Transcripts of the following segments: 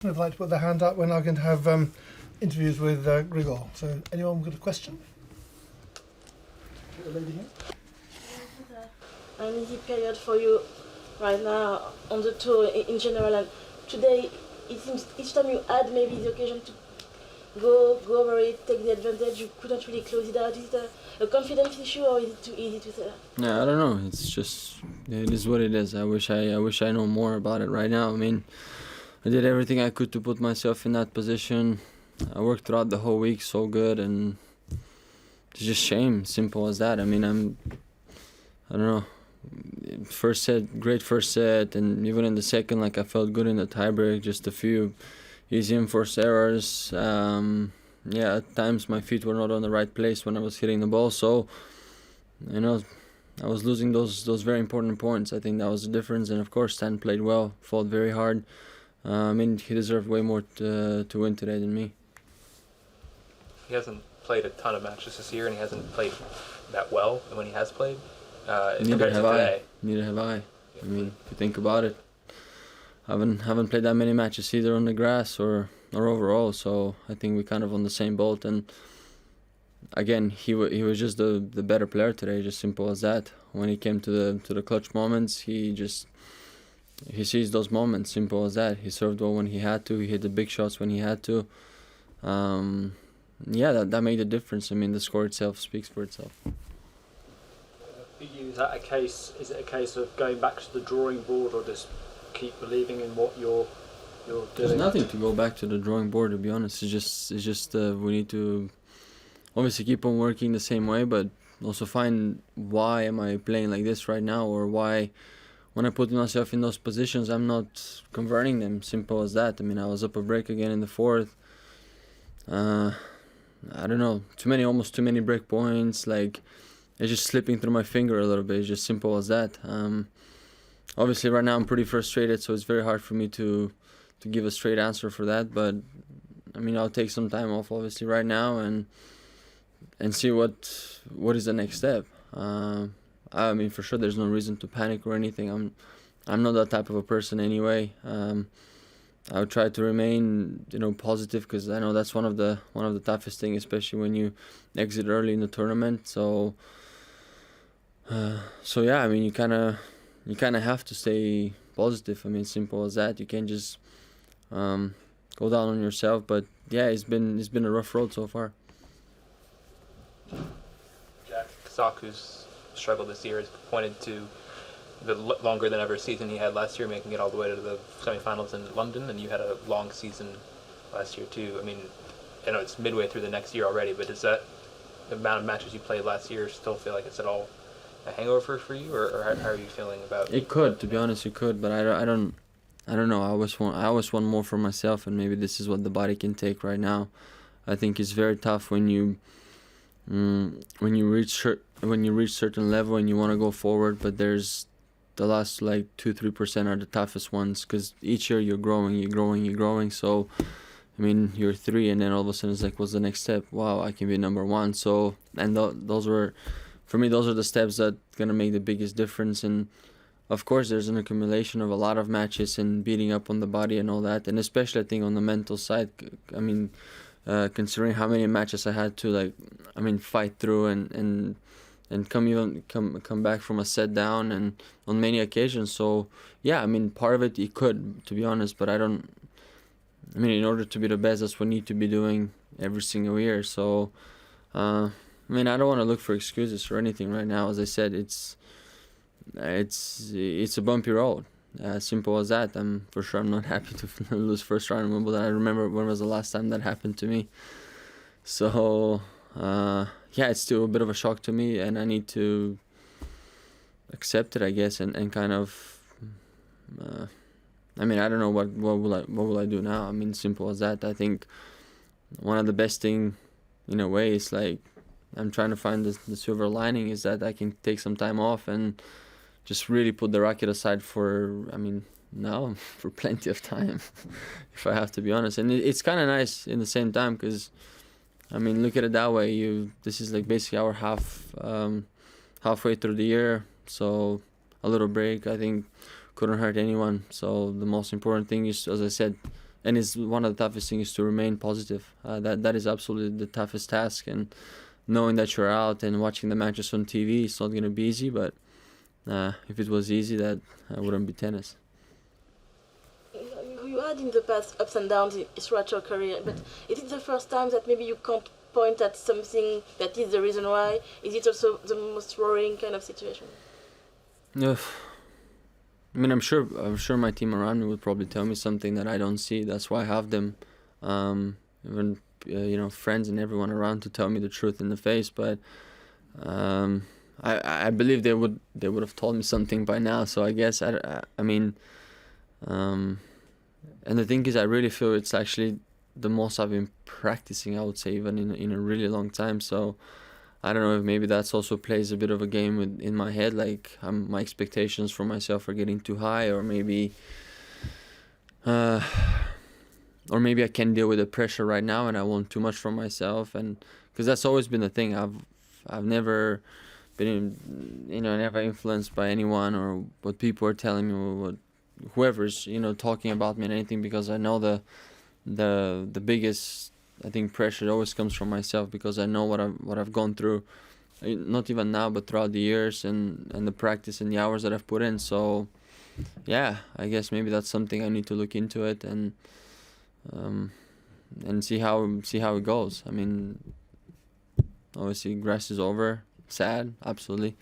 I'd like to put their hand up. We're now going to have interviews with Grigor. So, anyone got a question? The lady here. An easy period for you right now on the tour in general, and today it seems each time you had maybe the occasion to go over it, take the advantage, you couldn't really close it out. Is it a confidence issue, or is it too easy to say? Yeah, I don't know. It's just, it is what it is. I wish I know more about it right now. I mean, I did everything I could to put myself in that position. I worked throughout the whole week so good, and it's just shame. Simple as that. I mean, I don't know. First set, great first set, and even in the second, like I felt good in the tiebreak. Just a few easy enforced errors. Yeah, at times my feet were not on the right place when I was hitting the ball. So, you know, I was losing those very important points. I think that was the difference. And of course, Stan played well, fought very hard. I mean, he deserved way more to win today than me. He hasn't played a ton of matches this year, and he hasn't played that well when he has played. Neither have I. Neither have I. I mean, if you think about it, I haven't played that many matches either on the grass or overall. So I think we're kind of on the same boat. And again, he was just the better player today. Just simple as that. When he came to the clutch moments, he seized those moments. Simple as that. He served well when he had to. He hit the big shots when he had to. Yeah, that made a difference. I mean, the score itself speaks for itself. For you, is it a case of going back to the drawing board, or just keep believing in what you're doing? There's nothing to go back to the drawing board, to be honest. It's just we need to obviously keep on working the same way, but also find why am I playing like this right now, or why when I put myself in those positions I'm not converting them. Simple as that. I mean, I was up a break again in the fourth. I don't know, almost too many break points. Like, it's just slipping through my finger a little bit. It's just simple as that. Obviously, right now I'm pretty frustrated, so it's very hard for me to give a straight answer for that. But I mean, I'll take some time off, obviously, right now, and see what is the next step. I mean, for sure, there's no reason to panic or anything. I'm not that type of a person anyway. I would try to remain, positive, because I know that's one of the toughest things, especially when you exit early in the tournament. So yeah, I mean, you kind of have to stay positive. I mean, simple as that. You can't just go down on yourself. But yeah, it's been a rough road so far. Jack Sock, who's struggled this year, has pointed to the longer than ever season he had last year, making it all the way to the semifinals in London, and you had a long season last year too. I mean, I know it's midway through the next year already, but does that the amount of matches you played last year still feel like it's at all a hangover for you, or how are you feeling about it? It could, to be honest, it could, but I don't know. I always want more for myself, and maybe this is what the body can take right now. I think it's very tough when you reach certain level and you want to go forward, but there's the last 2-3% are the toughest ones, because each year you're growing. So, I mean, you're 3, and then all of a sudden it's like, what's the next step? Wow, I can be number 1. So, and those are the steps that gonna make the biggest difference. And of course, there's an accumulation of a lot of matches and beating up on the body and all that, and especially I think on the mental side. I mean, considering how many matches I had to fight through and come back from a set down, and on many occasions. So yeah, I mean, part of it could, to be honest, but in order to be the best, that's what we need to be doing every single year. So I don't want to look for excuses or anything right now. As I said, it's a bumpy road. Simple as that. I'm not happy to lose first round in Wimbledon. I remember when was the last time that happened to me. So yeah, it's still a bit of a shock to me, and I need to accept it, I guess, and kind of. I don't know what will I do now. I mean, simple as that. I think one of the best thing, in a way, is I'm trying to find the silver lining is that I can take some time off and just really put the racket aside for plenty of time, if I have to be honest. And it's kind of nice in the same time, because look at it that way. This is basically our halfway through the year, so a little break, I think, couldn't hurt anyone. So the most important thing is, as I said, and it's one of the toughest things to remain positive. That is absolutely the toughest task, and knowing that you're out and watching the matches on TV, it's not going to be easy, but if it was easy, that wouldn't be tennis. You had in the past ups and downs throughout your career, but is it the first time that maybe you can't point at something that is the reason why? Is it also the most worrying kind of situation? Yeah. I mean, I'm sure my team around me would probably tell me something that I don't see. That's why I have them, even friends and everyone around to tell me the truth in the face. But I believe they would have told me something by now. So I guess I mean, and the thing is, I really feel it's actually the most I've been practicing, I would say, even in a really long time. So I don't know if maybe that's also plays a bit of a game in my head, like my expectations for myself are getting too high, or maybe I can deal with the pressure right now and I want too much from myself, and because that's always been the thing. I've never been never influenced by anyone or what people are telling me or what whoever's talking about me and anything, because I know the biggest, I think, pressure always comes from myself, because I know what I've gone through, not even now but throughout the years and the practice and the hours that I've put in. So yeah, I guess maybe that's something I need to look into it and see how it goes. I mean, obviously grass is over, sad, absolutely.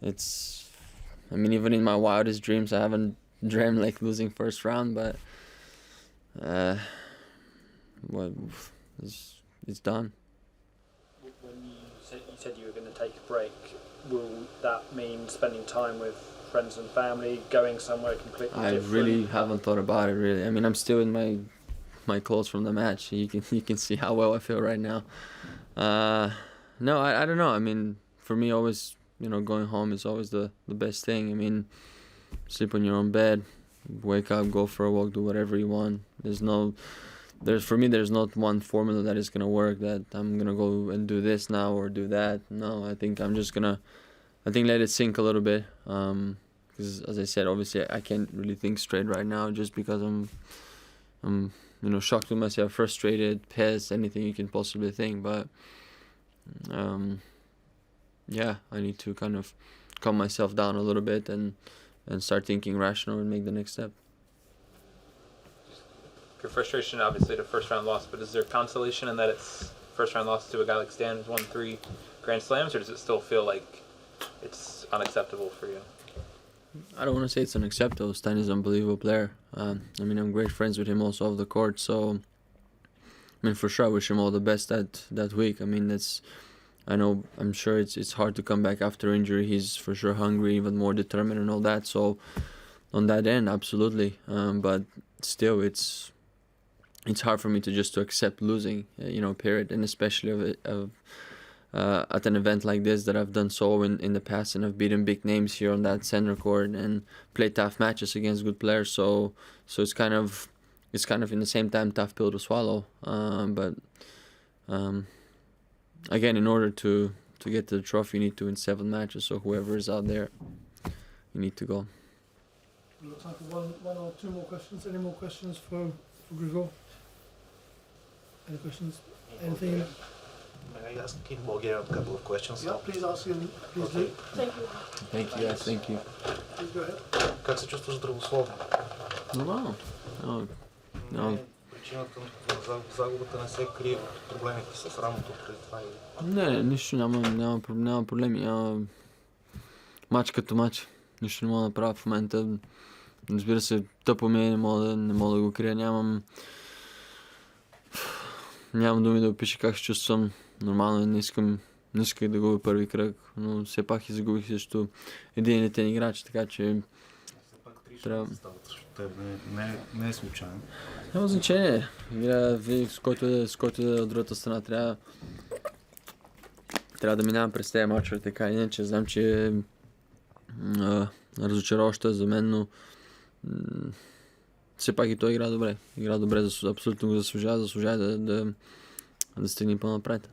I mean, even in my wildest dreams I haven't dreamt like losing first round, but it's done. When you said you were going to take a break, will that mean spending time with friends and family, going somewhere completely I different? really haven't thought about it, really. I mean, I'm still in my clothes from the match. You can see how well I feel right now. No, I don't know. I mean, for me, always, going home is always the best thing. I mean, sleep on your own bed, wake up, go for a walk, do whatever you want. For me, there's not one formula that is gonna work, that I'm gonna go and do this now or do that. No, I think I'm just gonna, let it sink a little bit. Because as I said, obviously I can't really think straight right now, just because I'm shocked with myself, frustrated, pissed, anything you can possibly think. But yeah, I need to kind of calm myself down a little bit and start thinking rational and make the next step. Your frustration, obviously, the first round loss, but is there consolation in that it's first round loss to a guy like Stan who's won 3 Grand Slams, or does it still feel like it's unacceptable for you? I don't want to say it's unacceptable. Stan is an unbelievable player. I mean, I'm great friends with him also off the court, so I mean, for sure, I wish him all the best that week. I mean, I'm sure it's hard to come back after injury. He's for sure hungry, even more determined and all that. So on that end, absolutely. But still, it's hard for me to accept losing, period. And especially at an event like this that I've done so in the past, and I've beaten big names here on that center court and played tough matches against good players. So it's kind of in the same time tough pill to swallow. But again, in order to get to the trophy, you need to win 7 matches. So whoever is out there, you need to go. We've got time for one or two more questions. Any more questions for Grigor? Any questions? Anything? May I ask him again a couple of questions? Yeah, please ask him. Please do. Thank you. Thank you, guys. Thank you. Please go ahead. Как се чувстваш здравословно? Нормално. No. Причината за загубата не се крие в проблемите с рамото преди това? Не, нищо няма проблеми. Мач като мач. Нищо не мога да направя в момента. Разбира се, тъпо ми е, не мога да го крия. Нямам думи да опиша как се чувствам. Нормално, не исках да губя първи кръг, но все пак и загубих срещу един елитен играч, така че трябва... Не е случайно. Няма значение. С който е от другата страна. Трябва да минавам през тези мачове, така иначе. Знам, че е разочароващо за мен, но все пак и той игра добре. Абсолютно го заслужава да стигне по-напред.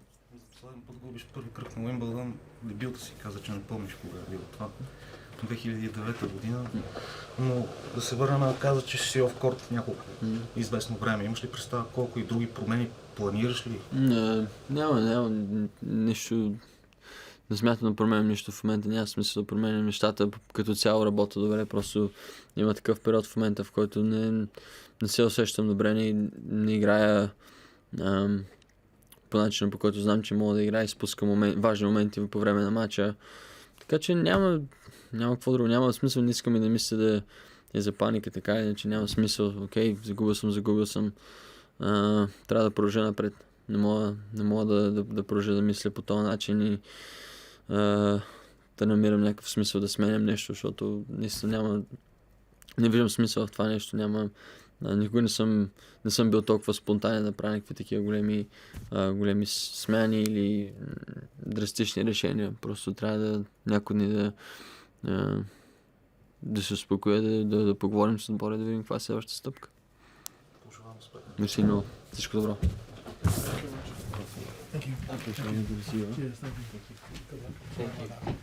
Последен път губиш първи кръг на Уимбълдън, дебюта си каза, че не помниш кога е било това. 2009 година. Но да се върна, каза, че си оф корт няколко известно време. Имаш ли представа колко и други промени планираш ли? Няма нищо. Не смятам да променям нищо в момента, няма смисъл да променям нещата. Като цяло работя добре, просто има такъв период в момента, в който не се усещам добре, не играя по начина, по който знам, че мога да играя, изпускам важни моменти по време на матча. Така че няма какво друго, няма смисъл, не искам и да мисля да е за паника, така иначе няма смисъл. Окей, загубил съм. Трябва да продължа напред. Не мога да продължа да мисля по този начин и да намирам някакъв смисъл да сменям нещо, защото наистина не виждам смисъл в това нещо. Никога не съм бил толкова спонтанен да правя някакви такива големи смяни или драстични решения. Просто трябва някой дни да се успокоя, да поговорим с отбора, да видим каква е следващата стъпка. Пожелавам успех. Мерси много. Всичко добро. Thank you. Appreciate it. Good to see you. Cheers, thank you. Good luck. Thank you.